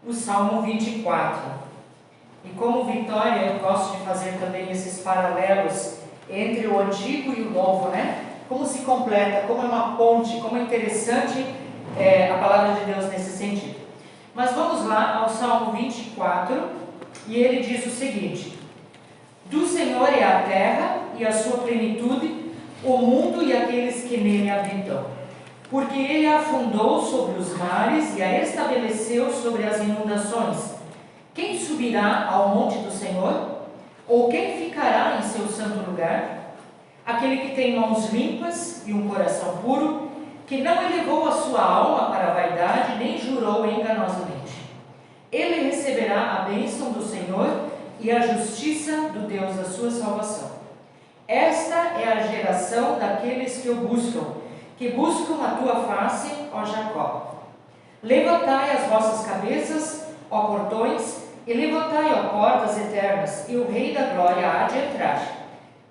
o Salmo 24. E como Vitória, eu gosto de fazer também esses paralelos entre o Antigo e o Novo, né? Como se completa, como é uma ponte, como é interessante a palavra de Deus nesse sentido. Mas vamos lá ao Salmo 24, e ele diz o seguinte: do Senhor é a terra e a sua plenitude, o mundo e aqueles que nele habitam. Porque ele a afundou sobre os mares e a estabeleceu sobre as inundações. Quem subirá ao monte do Senhor? Ou quem ficará em seu santo lugar? Aquele que tem mãos limpas e um coração puro, que não elevou a sua alma para a vaidade, nem jurou enganosamente. Ele receberá a bênção do Senhor e a justiça do Deus da sua salvação. Esta é a geração daqueles que o buscam, que buscam a tua face, ó Jacó. Levantai as vossas cabeças, ó portões, e levantai, ó portas eternas, e o Rei da Glória há de entrar.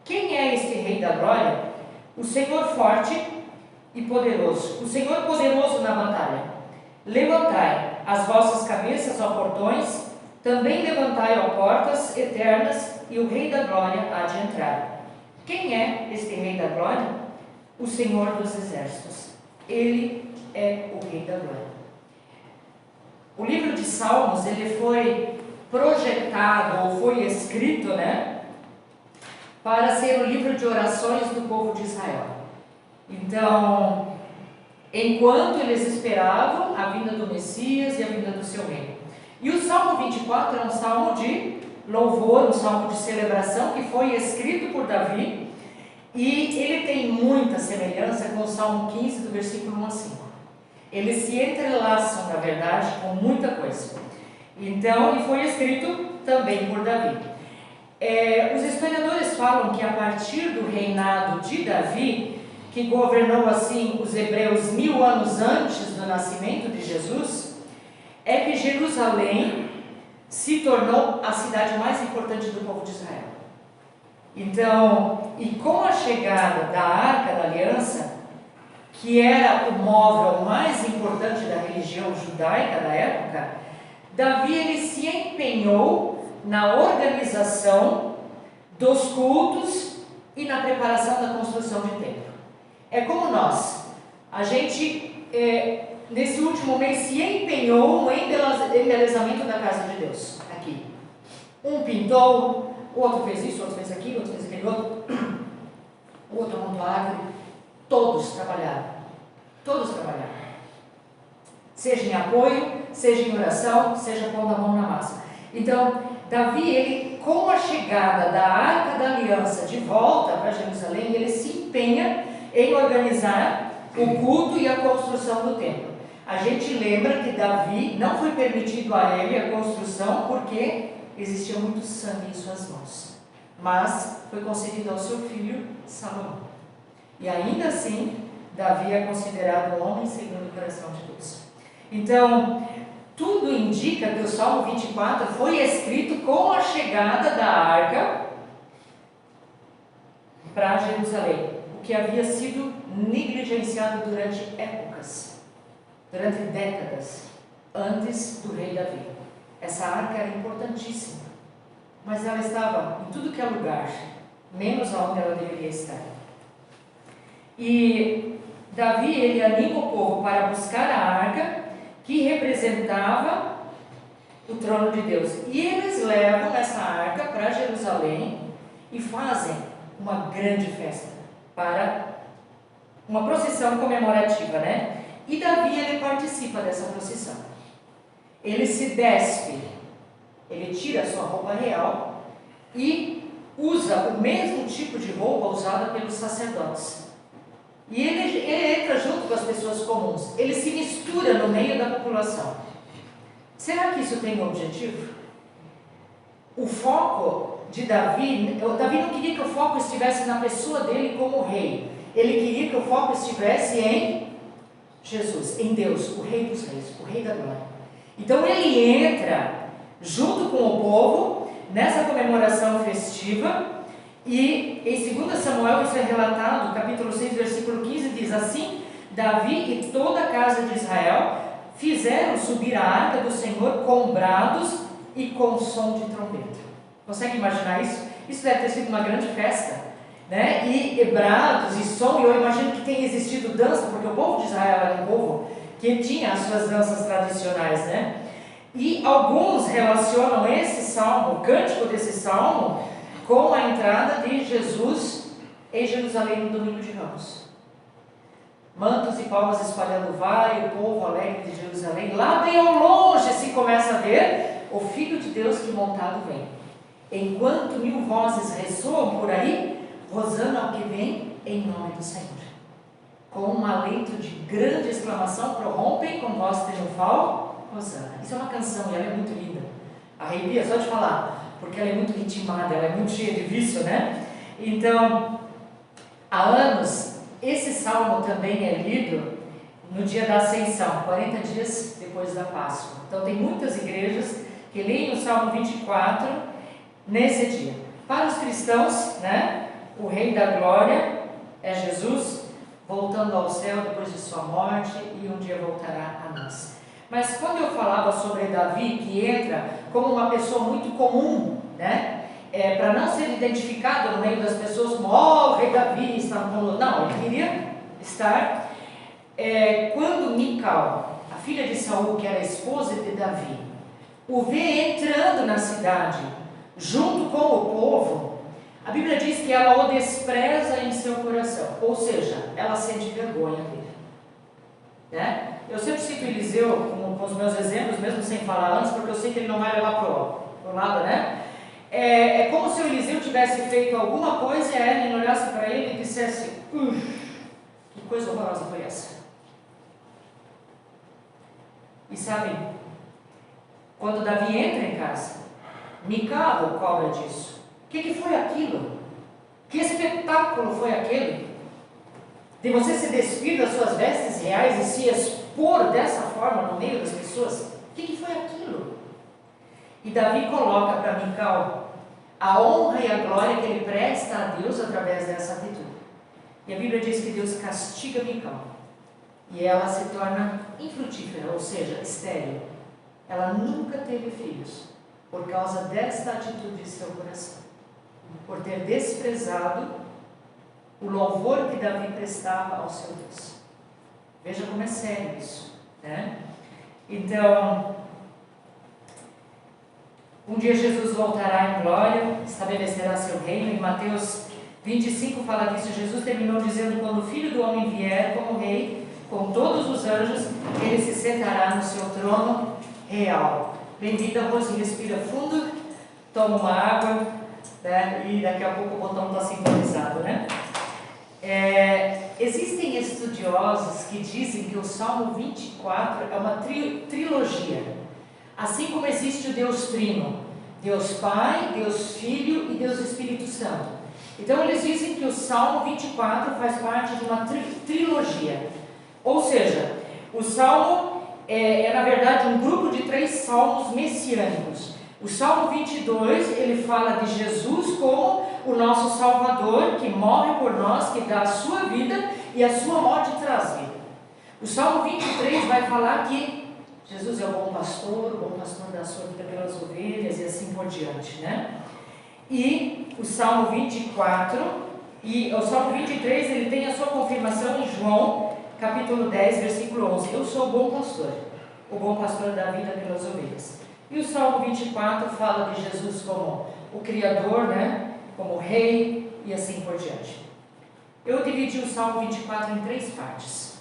Quem é este Rei da Glória? O Senhor forte e poderoso, o Senhor poderoso na batalha. Levantai as vossas cabeças, ó portões, também levantai, ó portas eternas, e o Rei da Glória há de entrar. Quem é este Rei da Glória? O Senhor dos Exércitos. Ele é o Rei da Glória. O livro de Salmos, ele foi projetado, ou foi escrito, né, para ser o livro de orações do povo de Israel. Então, enquanto eles esperavam a vinda do Messias e a vinda do seu reino. E o Salmo 24 é um salmo de louvor, um salmo de celebração que foi escrito por Davi, e ele tem muita semelhança com o Salmo 15, do versículo 1 a 5. Eles se entrelaçam, na verdade, com muita coisa. Então, e foi escrito também por Davi. Os historiadores falam que a partir do reinado de Davi, que governou assim os hebreus 1000 anos antes do nascimento de Jesus, é que Jerusalém se tornou a cidade mais importante do povo de Israel. Então, e com a chegada da Arca da Aliança, que era o móvel mais importante da religião judaica da época, Davi ele se empenhou na organização dos cultos e na preparação da construção de templo. É como nós, a gente nesse último mês se empenhou no embelezamento da casa de Deus, aqui. Um pintou, o outro fez isso, o outro fez aquilo, o outro fez aquele outro, o outro montou a árvore. Todos trabalharam, seja em apoio, seja em oração, seja pondo a mão na massa. Então, Davi, ele, com a chegada da Arca da Aliança de volta para Jerusalém, ele se empenha em organizar o culto e a construção do templo. A gente lembra que Davi não foi permitido a ele a construção porque existia muito sangue em suas mãos, mas foi concedido ao seu filho Salomão. E ainda assim, Davi é considerado um homem segundo o coração de Deus. Então, tudo indica que o Salmo 24 foi escrito com a chegada da arca para Jerusalém, o que havia sido negligenciado durante épocas, durante décadas, antes do rei Davi. Essa arca era importantíssima, mas ela estava em tudo que é lugar, menos onde ela deveria estar. E Davi, ele anima o povo para buscar a arca, que representava o trono de Deus. E eles levam essa arca para Jerusalém e fazem uma grande festa, para uma procissão comemorativa, né? E Davi, ele participa dessa procissão. Ele se despe, ele tira a sua roupa real e usa o mesmo tipo de roupa usada pelos sacerdotes. E ele entra junto com as pessoas comuns, ele se mistura no meio da população. Será que isso tem um objetivo? O foco de Davi não queria que o foco estivesse na pessoa dele como rei. Ele queria que o foco estivesse em Jesus, em Deus, o Rei dos Reis, o Rei da Glória. Então ele entra junto com o povo nessa comemoração festiva. E em 2 Samuel isso é relatado, capítulo 6, versículo 15, diz assim: Davi e toda a casa de Israel fizeram subir a arca do Senhor com brados e com som de trombeta. Consegue imaginar isso? Isso deve ter sido uma grande festa, né? E brados e som, e eu imagino que tenha existido dança, porque o povo de Israel era um povo que tinha as suas danças tradicionais, né? E alguns relacionam esse salmo, o cântico desse salmo, com a entrada de Jesus em Jerusalém no domingo de Ramos. Mantos e palmas espalhando o vale, o povo alegre de Jerusalém. Lá bem ao longe se começa a ver o Filho de Deus que montado vem. Enquanto 1000 vozes ressoam por aí, rosana ao que vem em nome do Senhor. Com um alento de grande exclamação, prorrompem com voz triunfal, rosana. Isso é uma canção e ela é muito linda. Arrepia só de falar, porque ela é muito ritmada, ela é muito cheia de vício, né? Então, há anos, esse salmo também é lido no dia da Ascensão, 40 dias depois da Páscoa. Então, tem muitas igrejas que leem o Salmo 24 nesse dia. Para os cristãos, né, o Rei da Glória é Jesus, voltando ao céu depois de sua morte e um dia voltará a nós. Mas quando eu falava sobre Davi, que entra como uma pessoa muito comum, né, para não ser identificado no meio das pessoas como, o rei Davi está no... Não, ele queria estar... quando Mical, a filha de Saul, que era a esposa de Davi, o vê entrando na cidade, junto com o povo, a Bíblia diz que ela o despreza em seu coração, ou seja, ela sente vergonha dele. Né? Eu sempre cito Eliseu com os meus exemplos, mesmo sem falar antes, porque eu sei que ele não vai levar para o lado, né? É como se o Eliseu tivesse feito alguma coisa e a Ellen olhasse para ele e dissesse, que coisa horrorosa foi essa? E sabe, quando Davi entra em casa, Mical cobra disso. O que foi aquilo? Que espetáculo foi aquele? De você se despir das suas vestes reais e se expor dessa forma no meio das pessoas? O que foi aquilo? E Davi coloca para Mical a honra e a glória que ele presta a Deus através dessa atitude. E a Bíblia diz que Deus castiga Mical. E ela se torna infrutífera, ou seja, estéril. Ela nunca teve filhos, por causa desta atitude de seu coração. Por ter desprezado o louvor que Davi prestava ao seu Deus. Veja como é sério isso, né? Então, um dia Jesus voltará em glória, estabelecerá seu reino. Em Mateus 25 fala disso. Jesus terminou dizendo, quando o Filho do Homem vier como rei, com todos os anjos, ele se sentará no seu trono real. Bem-vinda, Rose, respira fundo, toma uma água, né? E daqui a pouco o botão está sintonizado, né? Existem estudiosos que dizem que o Salmo 24 é uma trilogia. Assim como existe o Deus Trino, Deus Pai, Deus Filho e Deus Espírito Santo. Então eles dizem que o Salmo 24 faz parte de uma trilogia. Ou seja, o Salmo é na verdade um grupo de 3 salmos messiânicos. O Salmo 22, ele fala de Jesus como o nosso Salvador, que morre por nós, que dá a sua vida e a sua morte traz vida. O Salmo 23 vai falar que Jesus é o bom pastor dá a sua vida pelas ovelhas e assim por diante, né? E o Salmo 24 e o Salmo 23, ele tem a sua confirmação em João, capítulo 10, versículo 11. Eu sou o bom pastor dá a vida pelas ovelhas. E o Salmo 24 fala de Jesus como o Criador, né? Como Rei e assim por diante. Eu dividi o Salmo 24 em 3 partes.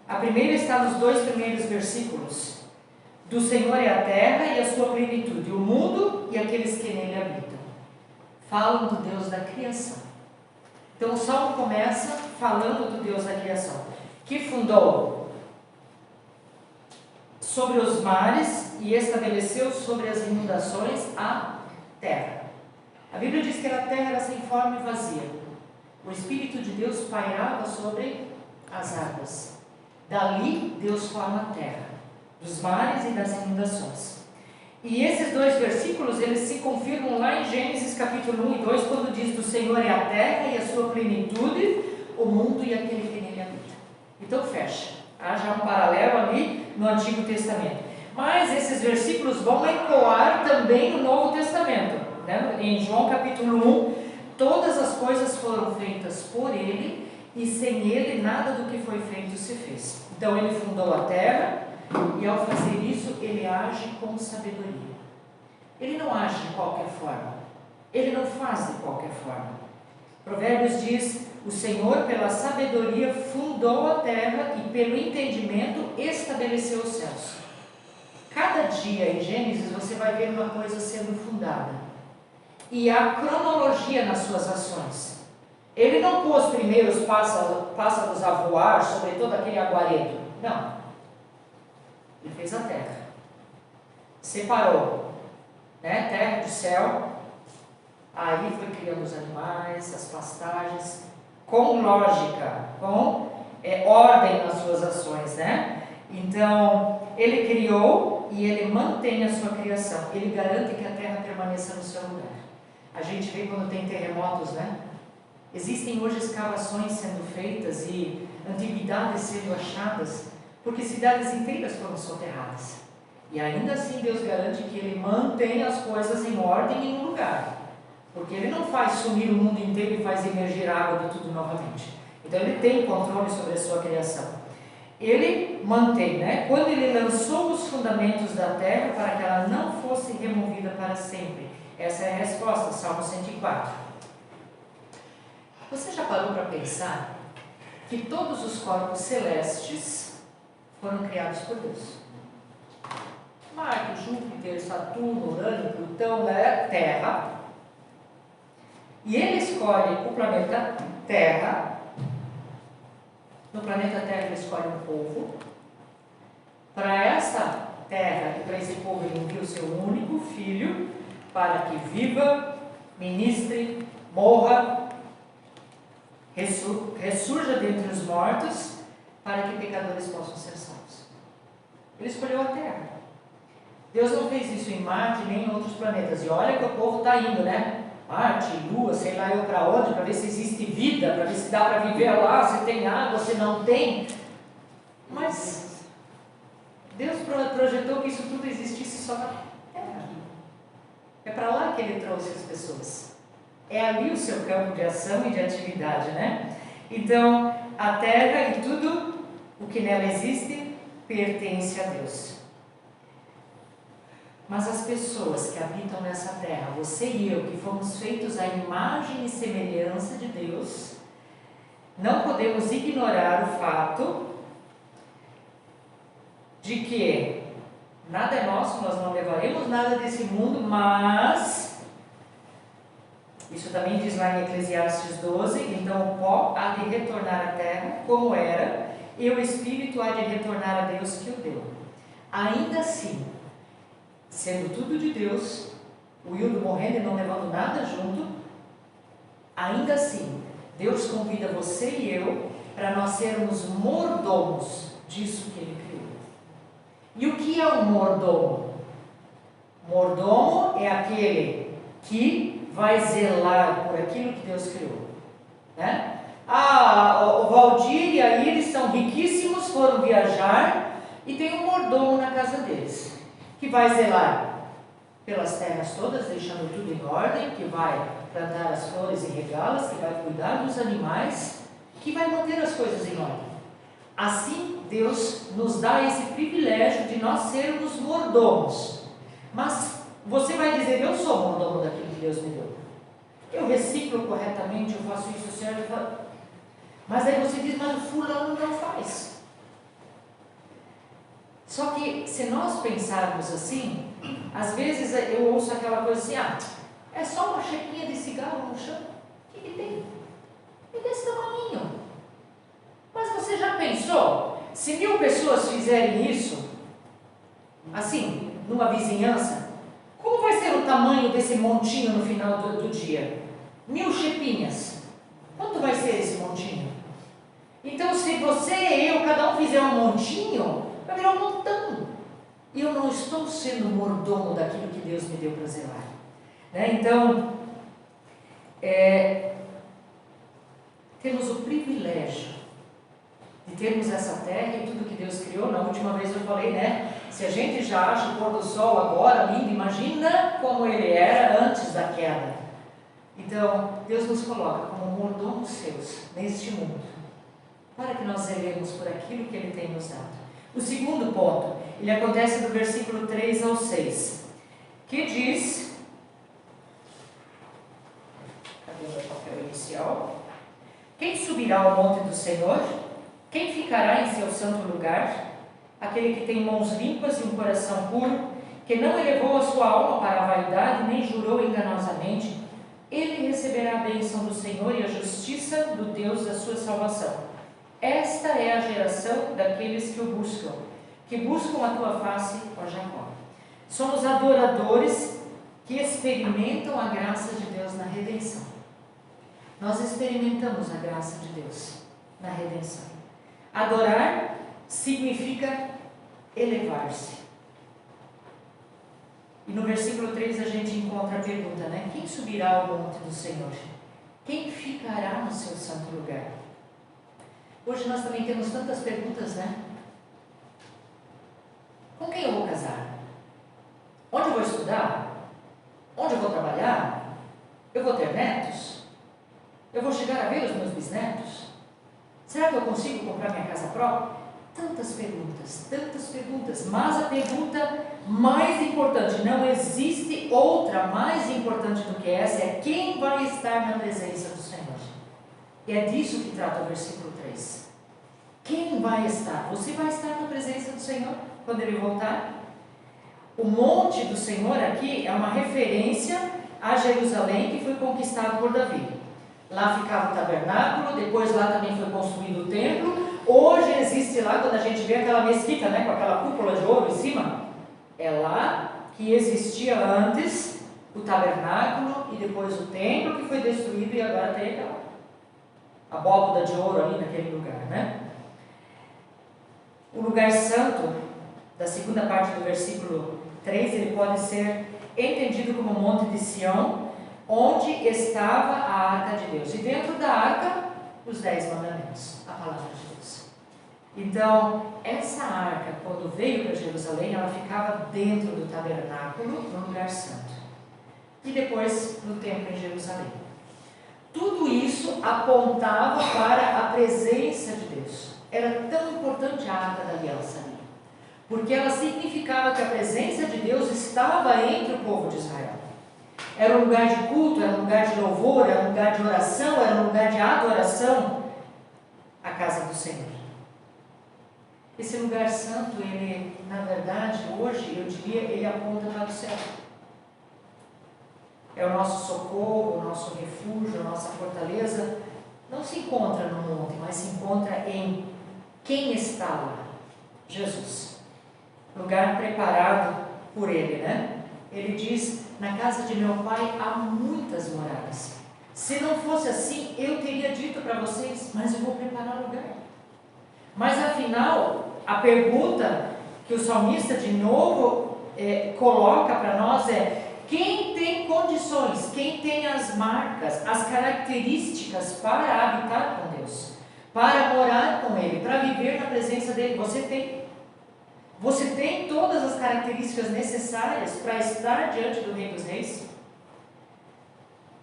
A primeira está nos 2 primeiros versículos. Do Senhor é a terra e a sua plenitude, o mundo e aqueles que nele habitam. Falam do Deus da criação. Então o Salmo começa falando do Deus da criação, que fundou sobre os mares e estabeleceu sobre as inundações a terra. A Bíblia diz que a terra era sem forma e vazia. O Espírito de Deus pairava sobre as águas. Dali Deus forma a terra, dos mares e das inundações. E esses 2 versículos, eles se confirmam lá em Gênesis capítulo 1 e 2, quando diz do Senhor é a terra e a sua plenitude, o mundo e aquele que nele habita. Então fecha. Há já um paralelo ali no Antigo Testamento. Mas esses versículos vão ecoar também no Novo Testamento, né? Em João capítulo 1, todas as coisas foram feitas por Ele, e sem Ele nada do que foi feito se fez. Então Ele fundou a terra, e ao fazer isso Ele age com sabedoria. Ele não age de qualquer forma, Ele não faz de qualquer forma. Provérbios diz: o Senhor pela sabedoria fundou a terra e pelo entendimento estabeleceu os céus. Cada dia em Gênesis você vai ver uma coisa sendo fundada, e há cronologia nas suas ações. Ele não pôs primeiro os pássaros a voar sobre todo aquele aguaredo, não. Ele fez a terra, separou, né, terra de céu. Aí foi criando os animais, as pastagens, com lógica, com ordem nas suas ações, né? Então, Ele criou e Ele mantém a sua criação. Ele garante que a terra permaneça no seu lugar. A gente vê quando tem terremotos, né? Existem hoje escavações sendo feitas e antiguidades sendo achadas, porque cidades inteiras foram soterradas. E ainda assim Deus garante que Ele mantém as coisas em ordem e no lugar. Porque Ele não faz sumir o mundo inteiro e faz emergir água de tudo novamente. Então Ele tem controle sobre a sua criação. Ele mantém, né? Quando Ele lançou os fundamentos da terra para que ela não fosse removida para sempre. Essa é a resposta, Salmo 104. Você já parou para pensar que todos os corpos celestes foram criados por Deus? Marte, Júpiter, Saturno, Urano, Plutão, Terra. E Ele escolhe o planeta Terra. No planeta Terra Ele escolhe um povo. Para essa terra e para esse povo Ele envia o seu único filho, para que viva, ministre, morra, ressurja dentre os mortos, para que pecadores possam ser salvos. Ele escolheu a terra. Deus não fez isso em Marte nem em outros planetas. E olha que o povo está indo, né? Marte, Lua, sei lá eu para onde, para ver se existe vida, para ver se dá para viver lá, se tem água, se não tem. Mas Deus projetou que isso tudo existisse só na terra. É para lá que Ele trouxe as pessoas. É ali o seu campo de ação e de atividade, né? Então, a terra e tudo o que nela existe pertence a Deus. Mas as pessoas que habitam nessa terra, você e eu, que fomos feitos à imagem e semelhança de Deus, não podemos ignorar o fato de que nada é nosso, nós não levaremos nada desse mundo, mas, isso também diz lá em Eclesiastes 12, então o pó há de retornar à terra como era, e o Espírito há de retornar a Deus que o deu. Ainda assim, sendo tudo de Deus, o Hildo morrendo e não levando nada junto, ainda assim, Deus convida você e eu para nós sermos mordomos disso que Ele criou. E o que é um mordomo? Mordomo é aquele que vai zelar por aquilo que Deus criou, né? O Valdir e a Iris são riquíssimos, foram viajar e tem um mordomo na casa deles, que vai zelar pelas terras todas, deixando tudo em ordem, que vai plantar as flores e regá-las, que vai cuidar dos animais, que vai manter as coisas em ordem. Assim, Deus nos dá esse privilégio de nós sermos mordomos. Mas você vai dizer: eu sou mordomo daquilo que Deus me deu. Eu reciclo corretamente, eu faço isso certo. Mas aí você diz: mas o fulano não faz. Só que se nós pensarmos assim, às vezes eu ouço aquela coisa assim: é só uma chequinha de cigarro no chão. O que tem? É desse tamanho. Mas você já pensou? Se 1000 pessoas fizerem isso, assim, numa vizinhança, como vai ser o tamanho desse montinho no final do dia? 1000 chepinhas. Quanto vai ser esse montinho? Então, se você e eu, cada um fizer um montinho, vai virar um montão. E eu não estou sendo mordomo daquilo que Deus me deu para zelar. Né? Então, temos o privilégio de termos essa terra e tudo que Deus criou. Na última vez eu falei, né? Se a gente já acha o pôr do sol agora lindo, imagina como ele era antes da queda. Então, Deus nos coloca como mordomos seus neste mundo, para que nós zelemos por aquilo que Ele tem nos dado. O segundo ponto, ele acontece do versículo 3 ao 6, que diz, cadê o papel inicial? Quem subirá ao monte do Senhor? Quem ficará em seu santo lugar? Aquele que tem mãos limpas e um coração puro, que não elevou a sua alma para a vaidade, nem jurou enganosamente, ele receberá a bênção do Senhor e a justiça do Deus da sua salvação. Esta é a geração daqueles que o buscam, que buscam a tua face, ó Jacó. Somos adoradores que experimentam a graça de Deus na redenção. Nós experimentamos a graça de Deus na redenção. Adorar significa elevar-se. E no versículo 3 a gente encontra a pergunta, né? Quem subirá ao monte do Senhor? Quem ficará no seu santo lugar? Hoje nós também temos tantas perguntas, né? Com quem eu vou casar? Onde eu vou estudar? Onde eu vou trabalhar? Eu vou ter netos? Eu vou chegar a ver os meus bisnetos? Será que eu consigo comprar minha casa própria? Tantas perguntas, mas a pergunta mais importante, não existe outra mais importante do que essa, é quem vai estar na presença do Senhor. E é disso que trata o versículo 3. Quem vai estar? Você vai estar na presença do Senhor quando Ele voltar? O monte do Senhor aqui é uma referência a Jerusalém, que foi conquistado por Davi. Lá ficava o tabernáculo, depois lá também foi construído o templo. Hoje existe lá, quando a gente vê aquela mesquita, né, com aquela cúpula de ouro em cima, é lá que existia antes o tabernáculo e depois o templo, que foi destruído e agora tem aquela abóboda de ouro ali naquele lugar, né? O lugar santo, da segunda parte do versículo 3, ele pode ser entendido como o Monte de Sião, onde estava a arca de Deus. E dentro da arca, os 10 mandamentos, a palavra de Deus. Então, essa arca, quando veio para Jerusalém, ela ficava dentro do tabernáculo, no lugar santo. E depois, no templo em Jerusalém. Tudo isso apontava para a presença de Deus. Era tão importante a arca da aliança ali, porque ela significava que a presença de Deus estava entre o povo de Israel. Era um lugar de culto, era um lugar de louvor, era um lugar de oração, era um lugar de adoração, a casa do Senhor. Esse lugar santo, ele, na verdade, hoje, eu diria, ele aponta para o céu. É o nosso socorro, o nosso refúgio, a nossa fortaleza. Não se encontra no monte, mas se encontra em quem está lá? Jesus. Lugar preparado por Ele, né? Ele diz, na casa de meu pai há muitas moradas. Se não fosse assim, eu teria dito para vocês, mas eu vou preparar lugar. Mas afinal, a pergunta que o salmista de novo coloca para nós é, quem tem condições, quem tem as marcas, as características para habitar com Deus, para morar com Ele, para viver na presença dEle? Você tem. Você tem todas as características necessárias para estar diante do Rei dos Reis?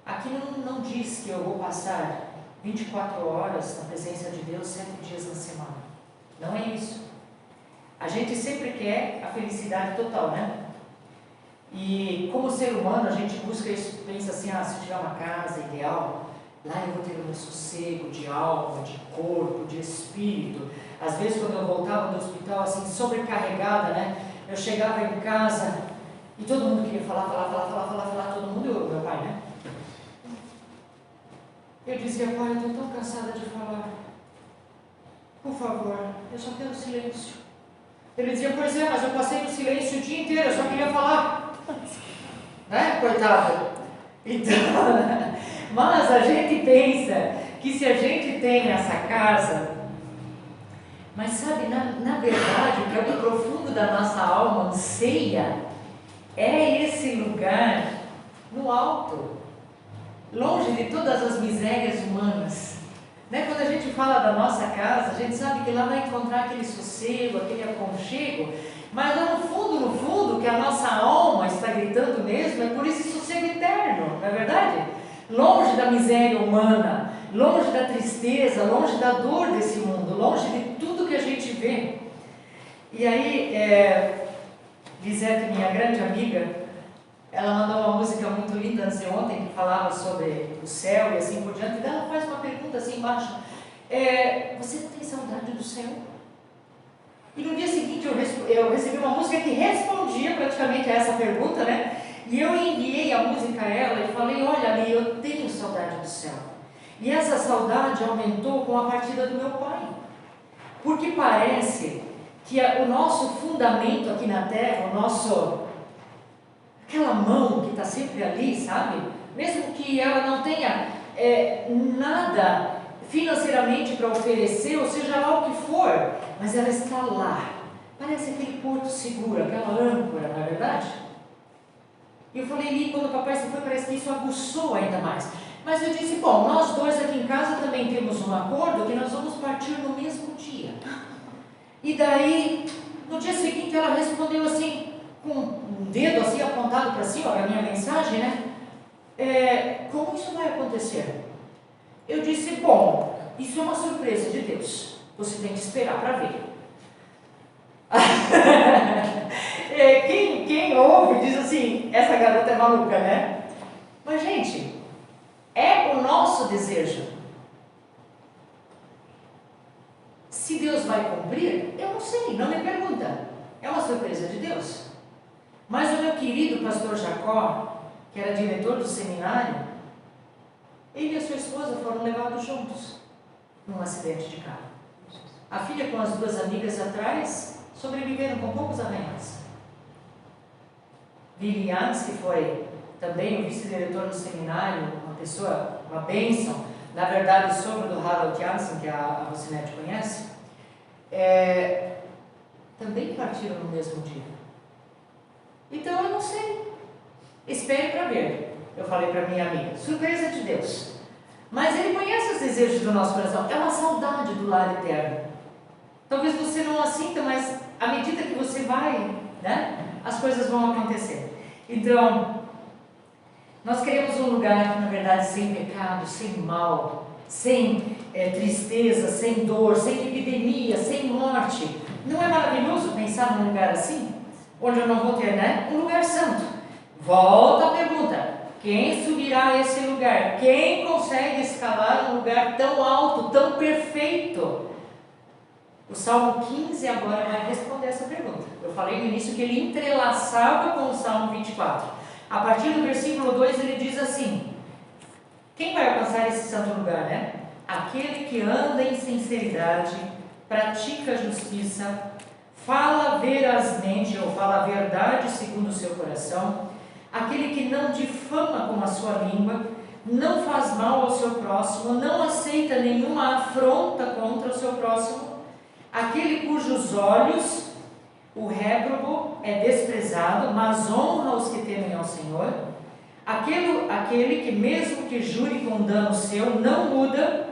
Aqui não diz que eu vou passar 24 horas na presença de Deus 7 dias na semana. Não é isso. A gente sempre quer a felicidade total, né? E como ser humano, a gente busca isso, pensa assim, se eu tiver uma casa ideal, lá eu vou ter o meu sossego de alma, de corpo, de espírito. Às vezes, quando eu voltava do hospital, assim, sobrecarregada, né? Eu chegava em casa e todo mundo queria falar, todo mundo, meu pai, né? Eu dizia, pai, eu estou tão cansada de falar. Por favor, eu só quero silêncio. Ele dizia, pois é, mas eu passei no silêncio o dia inteiro, eu só queria falar. Né, coitado? Então, mas a gente pensa que se a gente tem essa casa, mas sabe, na verdade, o que é o profundo da nossa alma anseia é esse lugar no alto, longe de todas as misérias humanas, Né? Quando a gente fala da nossa casa, a gente sabe que lá vai encontrar aquele sossego, aquele aconchego, mas lá no fundo, que a nossa alma está gritando mesmo, é por esse sossego eterno, não é verdade? Longe da miséria humana, longe da tristeza, longe da dor desse mundo, longe de tudo que a gente vê. E aí, Lisete, minha grande amiga, ela mandou uma música muito linda antes de ontem, que falava sobre o céu e assim por diante, e ela faz uma pergunta assim embaixo, você não tem saudade do céu? E no dia seguinte eu recebi uma música que respondia praticamente a essa pergunta, né? E eu enviei a música a ela e falei, olha Ali, eu tenho saudade do céu. E essa saudade aumentou com a partida do meu pai. Porque parece que o nosso fundamento aqui na terra, aquela mão que está sempre ali, sabe? Mesmo que ela não tenha nada financeiramente para oferecer, ou seja lá o que for, mas ela está lá. Parece aquele porto seguro, aquela âncora, não é verdade? E eu falei ali, quando o papai se foi, parece que isso aguçou ainda mais. Mas eu disse, bom, nós dois aqui em casa também temos um acordo que nós vamos partir no mesmo dia. E daí, no dia seguinte, ela respondeu assim, com um dedo assim apontado para cima, para a minha mensagem, né? Como isso vai acontecer? Eu disse, bom, isso é uma surpresa de Deus. Você tem que esperar para ver. Quem ouve diz assim, essa garota é maluca, né? Mas, gente, é o nosso desejo. Se Deus vai cumprir, eu não sei, não me pergunta. É uma surpresa de Deus. Mas o meu querido pastor Jacó, que era diretor do seminário, ele e a sua esposa foram levados juntos num acidente de carro. A filha com as duas amigas atrás sobreviveram com poucos arranhões. Billy Yance, que foi também o vice-diretor do seminário, uma pessoa, uma bênção, na verdade, sogro do Harold Jansen, que a Rocinete conhece, também partiram no mesmo dia. Então eu não sei. Espere para ver. Eu falei para minha amiga, surpresa de Deus. Mas Ele conhece os desejos do nosso coração. É uma saudade do lar eterno. Talvez você não a sinta, mas à medida que você vai, né, as coisas vão acontecer. Então, nós queremos um lugar que, na verdade, sem pecado, sem mal, sem tristeza, sem dor, sem epidemia, sem morte. Não é maravilhoso pensar num lugar assim? Onde eu não vou ter, né? Um lugar santo. Volta a pergunta. Quem subirá a esse lugar? Quem consegue escalar um lugar tão alto, tão perfeito? O Salmo 15 agora vai responder essa pergunta. Eu falei no início que ele entrelaçava com o Salmo 24. A partir do versículo 2 ele diz assim: quem vai alcançar esse santo lugar, né? Aquele que anda em sinceridade, pratica a justiça, fala verazmente ou fala a verdade segundo o seu coração, aquele que não difama com a sua língua, não faz mal ao seu próximo, não aceita nenhuma afronta contra o seu próximo, aquele cujos olhos o réprobo é desprezado, mas honra os que temem ao Senhor, aquele que mesmo que jure com dano seu, não muda,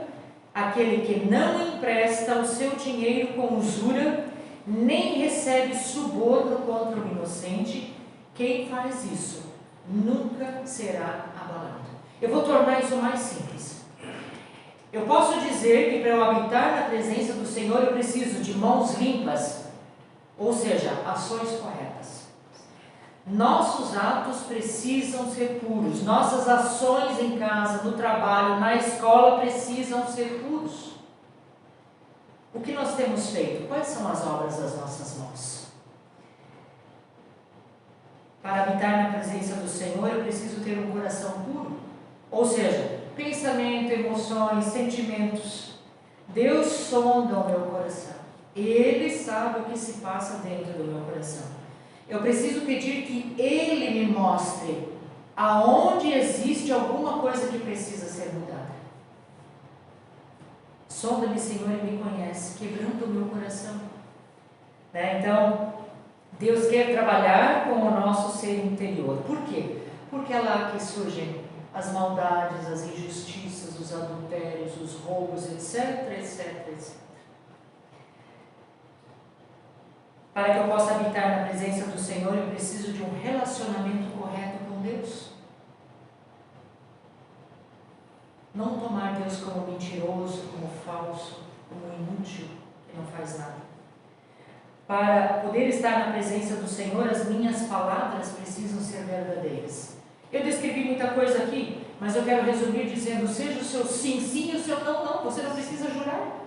aquele que não empresta o seu dinheiro com usura, nem recebe suborno contra o inocente, quem faz isso nunca será abalado. Eu vou tornar isso mais simples. Eu posso dizer que para eu habitar na presença do Senhor eu preciso de mãos limpas, ou seja, ações corretas. Nossos atos precisam ser puros, nossas ações em casa, no trabalho, na escola precisam ser puros. O que nós temos feito? Quais são as obras das nossas mãos? Para habitar na presença do Senhor eu preciso ter um coração puro, ou seja, pensamento, emoções, sentimentos. Deus sonda o meu coração. Ele sabe o que se passa dentro do meu coração. Eu preciso pedir que Ele me mostre aonde existe alguma coisa que precisa ser mudada. Sonda-me, Senhor, e me conhece, quebrando o meu coração. Né? Então, Deus quer trabalhar com o nosso ser interior. Por quê? Porque é lá que surgem as maldades, as injustiças, os adultérios, os roubos, etc, etc, etc. Para que eu possa habitar na presença do Senhor, eu preciso de um relacionamento correto com Deus. Não tomar Deus como mentiroso, como falso, como inútil, que não faz nada. Para poder estar na presença do Senhor, as minhas palavras precisam ser verdadeiras. Eu descrevi muita coisa aqui, mas eu quero resumir dizendo: seja o seu sim, sim e o seu não, não. Você não precisa jurar.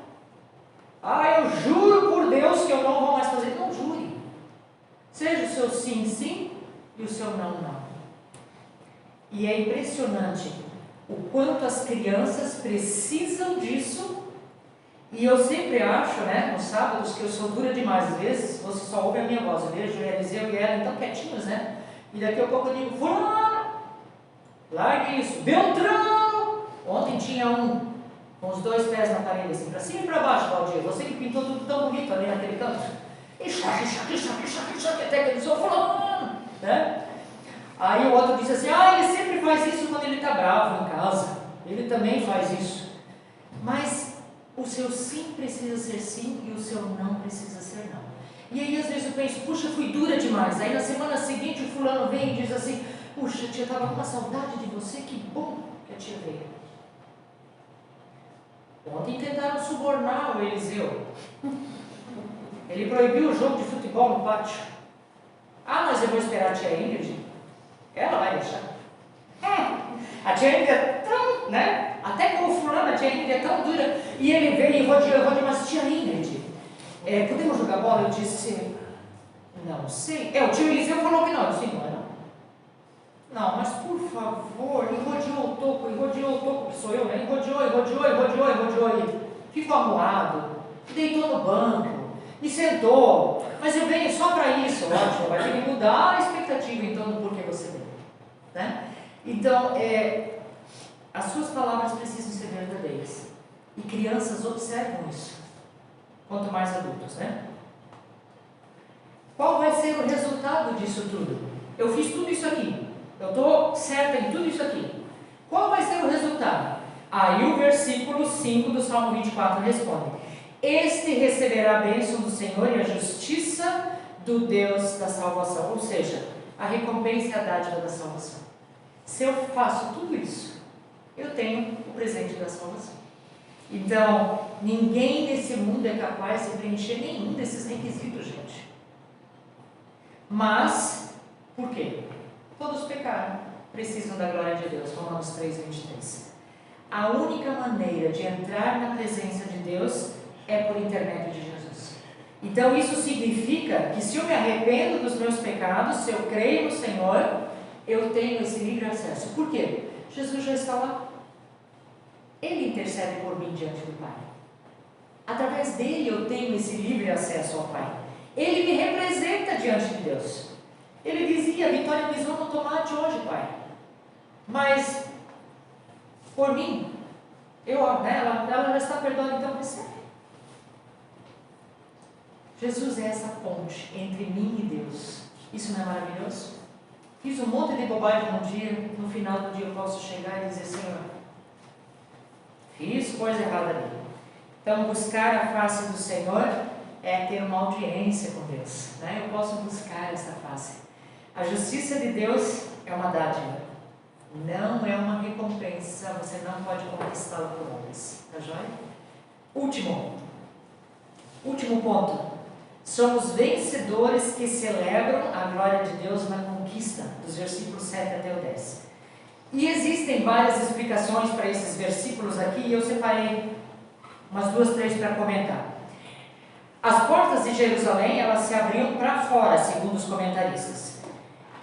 Eu juro por Deus que eu não vou mais fazer. Não jure. Seja o seu sim, sim e o seu não, não. E é impressionante o quanto as crianças precisam disso. E eu sempre acho, nos sábados, que eu sou dura demais. Às vezes você só ouve a minha voz. Eu vejo Eliseu e ela então quietinhos, E daqui a pouco eu digo: fulano, largue isso. Beltrão! Ontem tinha um com os 2 pés na parede, assim, para cima e para baixo, Valdir. Você que pintou tudo tão bonito ali naquele canto. Até que ele disse: fulano, Aí o outro disse assim: ele sempre faz isso quando ele está bravo em casa. Ele também faz isso. Mas o seu sim precisa ser sim e o seu não precisa ser não. E aí às vezes eu penso: puxa, fui dura demais. Aí na semana seguinte o fulano vem e diz assim: puxa, tia, estava com uma saudade de você, que bom que a tia veio. Ontem tentaram subornar o Eliseu. Ele proibiu o jogo de futebol no pátio. Mas eu vou esperar a tia Ingrid. Ela vai deixar. A tia Ingrid é tão, até com o fulano, a tia Ingrid é tão dura. E ele veio e rodeou, mas tia Ingrid, podemos jogar bola? Eu disse: não sei. O tio Eliseu falou que não. Eu disse: não. Não, mas por favor, e rodeou o toco, que sou eu, E rodeou, e ficou amuado, deitou no banco, e sentou. Mas eu venho só para isso. Ótimo, vai ter que mudar a expectativa então do porquê você veio, Então, as suas palavras precisam ser verdadeiras. E crianças observam isso, quanto mais adultos, Qual vai ser o resultado disso tudo? Eu fiz tudo isso aqui, eu estou certa em tudo isso aqui. Qual vai ser o resultado? Aí o versículo 5 do Salmo 24 responde: este receberá a bênção do Senhor e a justiça do Deus da salvação. Ou seja, a recompensa e a dádiva da salvação. Se eu faço tudo isso, eu tenho o presente da salvação. Então, ninguém nesse mundo é capaz de preencher nenhum desses requisitos, gente. Mas, por quê? Todos pecaram, precisam da glória de Deus. Romanos 3:23. A única maneira de entrar na presença de Deus é por intermédio de Jesus. Então isso significa que se eu me arrependo dos meus pecados, se eu creio no Senhor, eu tenho esse livre acesso. Por quê? Jesus já está lá. Ele intercede por mim diante do Pai. Através dele eu tenho esse livre acesso ao Pai. Ele me representa diante de Deus. Ele dizia: Vitória pisou no tomate hoje, Pai. Mas, por mim, ela já está perdoada, então recebe. Jesus é essa ponte entre mim e Deus. Isso não é maravilhoso? Fiz um monte de bobagem um dia, no final do dia eu posso chegar e dizer: Senhor, fiz coisa errada ali. Então, buscar a face do Senhor é ter uma audiência com Deus. Eu posso buscar essa face. A justiça de Deus é uma dádiva, não é uma recompensa. Você não pode conquistá-la por obras. Tá joia? Último ponto. Somos vencedores que celebram a glória de Deus na conquista, dos versículos 7 até o 10. E existem várias explicações para esses versículos aqui, e eu separei umas 2, 3 para comentar. As portas de Jerusalém, elas se abriam para fora, segundo os comentaristas.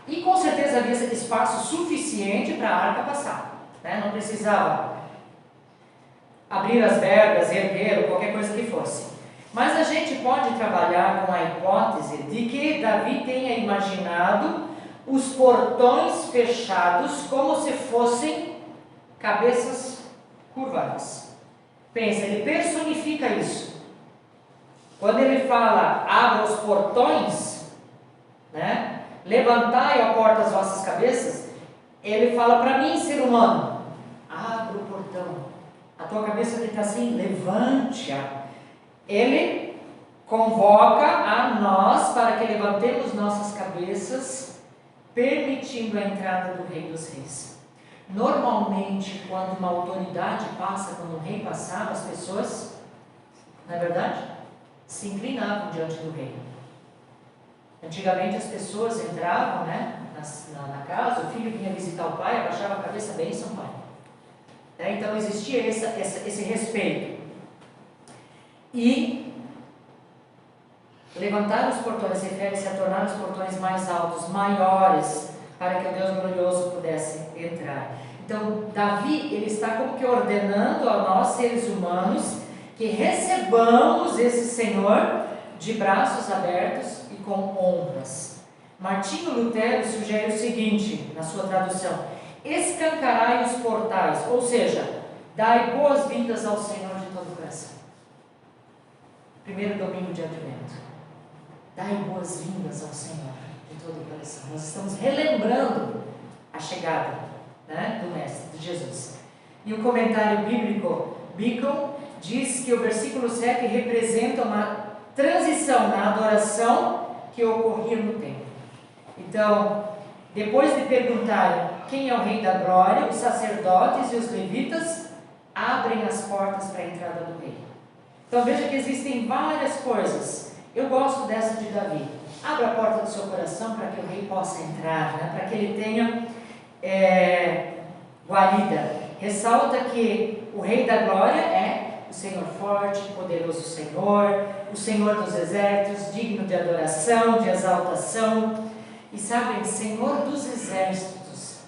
E com certeza havia espaço suficiente para a arca passar. Não precisava abrir as vergas, erguer ou qualquer coisa que fosse. Mas a gente pode trabalhar com a hipótese de que Davi tenha imaginado os portões fechados como se fossem cabeças curvadas. Pensa, ele personifica isso. Quando ele fala: abra os portões, levantai, ó porta, as vossas cabeças, Ele fala para mim, ser humano, abra o portão. A tua cabeça que está assim, levante-a. Ele convoca a nós para que levantemos nossas cabeças, permitindo a entrada do Rei dos Reis. Normalmente, quando uma autoridade passa, quando um rei passava, as pessoas, não é verdade? Se inclinavam diante do rei. Antigamente as pessoas entravam, né, na casa, o filho vinha visitar o pai, abaixava a cabeça, bênção, pai. Então existia esse respeito. E levantar os portões refere-se a tornar os portões mais altos, maiores, para que o Deus glorioso pudesse entrar. Então Davi, ele está como que ordenando a nós, seres humanos, que recebamos esse Senhor de braços abertos e com honras. Martinho Lutero sugere o seguinte, na sua tradução: escancarai os portais, ou seja, dai boas-vindas ao Senhor de todo o coração. Primeiro domingo de Advento. Dai boas-vindas ao Senhor de todo o coração. Nós estamos relembrando a chegada, né, do Mestre, de Jesus. E o comentário bíblico Beacon diz que o versículo 7 representa uma transição na adoração que ocorria no templo. Então, depois de perguntar quem é o Rei da Glória, os sacerdotes e os levitas abrem as portas para a entrada do Rei. Então veja que existem várias coisas. Eu gosto dessa de Davi. Abra a porta do seu coração para que o Rei possa entrar, né? Para que ele tenha guarida. Ressalta que o Rei da Glória é o Senhor forte, poderoso Senhor, o Senhor dos exércitos, digno de adoração, de exaltação. E sabem, Senhor dos exércitos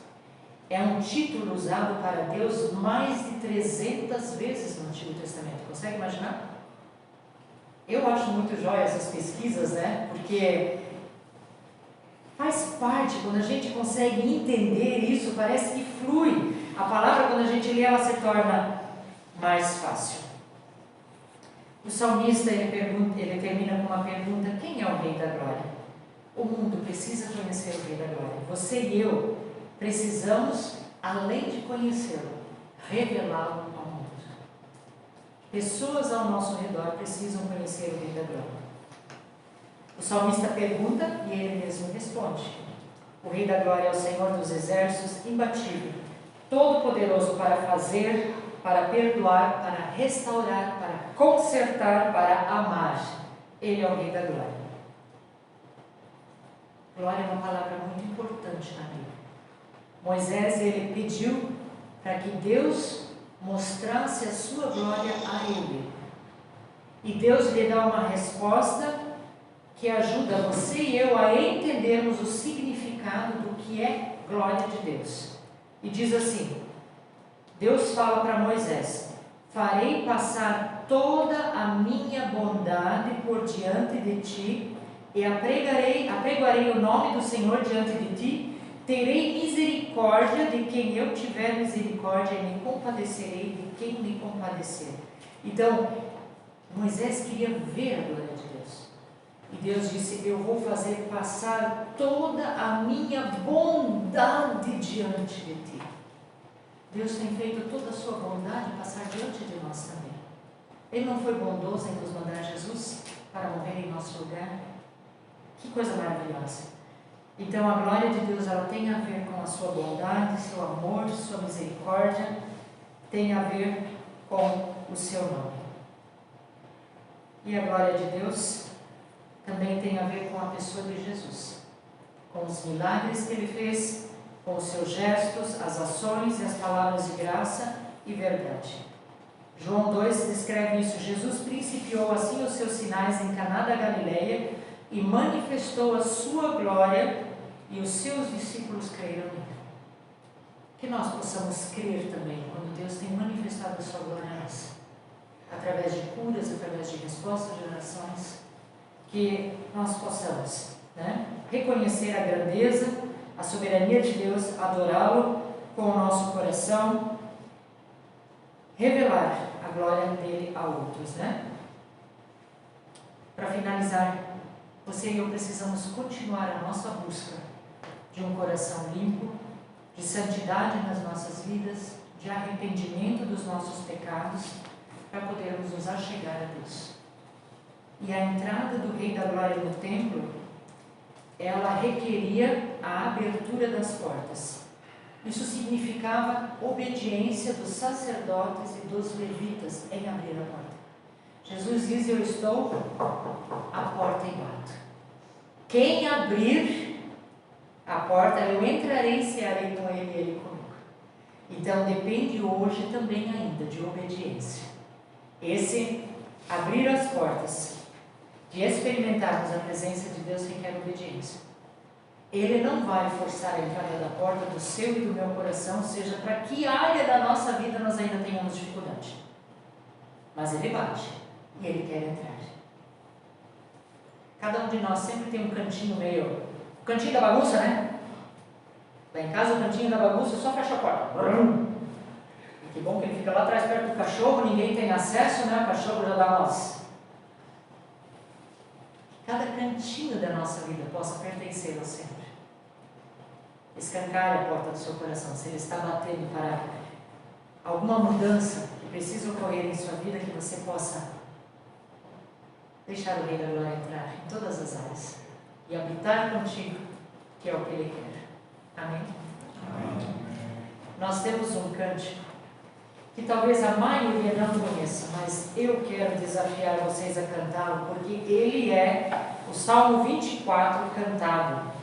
é um título usado para Deus mais de 300 vezes no Antigo Testamento. Consegue imaginar? Eu acho muito jóia essas pesquisas, né? Porque faz parte, quando a gente consegue entender isso, parece que flui. A palavra, quando a gente lê, ela se torna mais fácil. O salmista, ele termina com uma pergunta: quem é o Rei da Glória? O mundo precisa conhecer o Rei da Glória. Você e eu precisamos, além de conhecê-lo, revelá-lo ao mundo. Pessoas ao nosso redor precisam conhecer o Rei da Glória. O salmista pergunta e ele mesmo responde. O Rei da Glória é o Senhor dos exércitos, imbatível, todo-poderoso para fazer, para perdoar, para restaurar, para consertar, para amar. Ele é o Rei da Glória. Glória é uma palavra muito importante na Bíblia. Moisés, ele pediu para que Deus mostrasse a sua glória a ele. E Deus lhe dá uma resposta que ajuda você e eu a entendermos o significado do que é glória de Deus. E diz assim: Deus fala para Moisés: farei passar toda a minha bondade por diante de ti e apregoarei o nome do Senhor diante de ti, terei misericórdia de quem eu tiver misericórdia e me compadecerei de quem me compadecer. Então, Moisés queria ver a glória de Deus. E Deus disse: eu vou fazer passar toda a minha bondade diante de ti. Deus tem feito toda a sua bondade passar diante de nós também. Ele não foi bondoso em nos mandar Jesus para morrer em nosso lugar? Que coisa maravilhosa. Então a glória de Deus, ela tem a ver com a sua bondade, seu amor, sua misericórdia, tem a ver com o seu nome. E a glória de Deus também tem a ver com a pessoa de Jesus, com os milagres que ele fez, com os seus gestos, as ações e as palavras de graça e verdade. João 2 descreve isso: Jesus principiou assim os seus sinais em Caná da Galileia e manifestou a sua glória, e os seus discípulos creram nele. Que nós possamos crer também quando Deus tem manifestado a sua glória a nós, através de curas, através de respostas de orações, que nós possamos, reconhecer a grandeza, a soberania de Deus, adorá-lo com o nosso coração, revelar a glória dele a outros, Para finalizar, você e eu precisamos continuar a nossa busca de um coração limpo, de santidade nas nossas vidas, de arrependimento dos nossos pecados, para podermos nos achegar a Deus. E a entrada do Rei da Glória no templo, ela requeria a abertura das portas. Isso significava obediência dos sacerdotes e dos levitas em abrir a porta. Jesus diz: eu estou à porta e bato. Quem abrir a porta, eu entrarei e cearei com ele e ele comigo. Então depende hoje também ainda de obediência. Esse abrir as portas, de experimentarmos a presença de Deus, requer obediência. Ele não vai forçar a entrada da porta do seu e do meu coração, seja para que área da nossa vida nós ainda tenhamos dificuldade. Mas Ele bate e Ele quer entrar. Cada um de nós sempre tem um cantinho meio... O cantinho da bagunça, né? Lá em casa o cantinho da bagunça só fecha a porta. E que bom que ele fica lá atrás perto do cachorro, ninguém tem acesso, né? O cachorro já dá umas... Cada cantinho da nossa vida possa pertencer ao Senhor. Escancare a porta do seu coração. Se Ele está batendo para alguma mudança que precisa ocorrer em sua vida, que você possa deixar o Rei da Glória entrar em todas as áreas e habitar contigo, que é o que Ele quer. Amém? Amém. Nós temos um cântico que talvez a maioria não conheça, mas eu quero desafiar vocês a cantá-lo, porque ele é o Salmo 24 cantado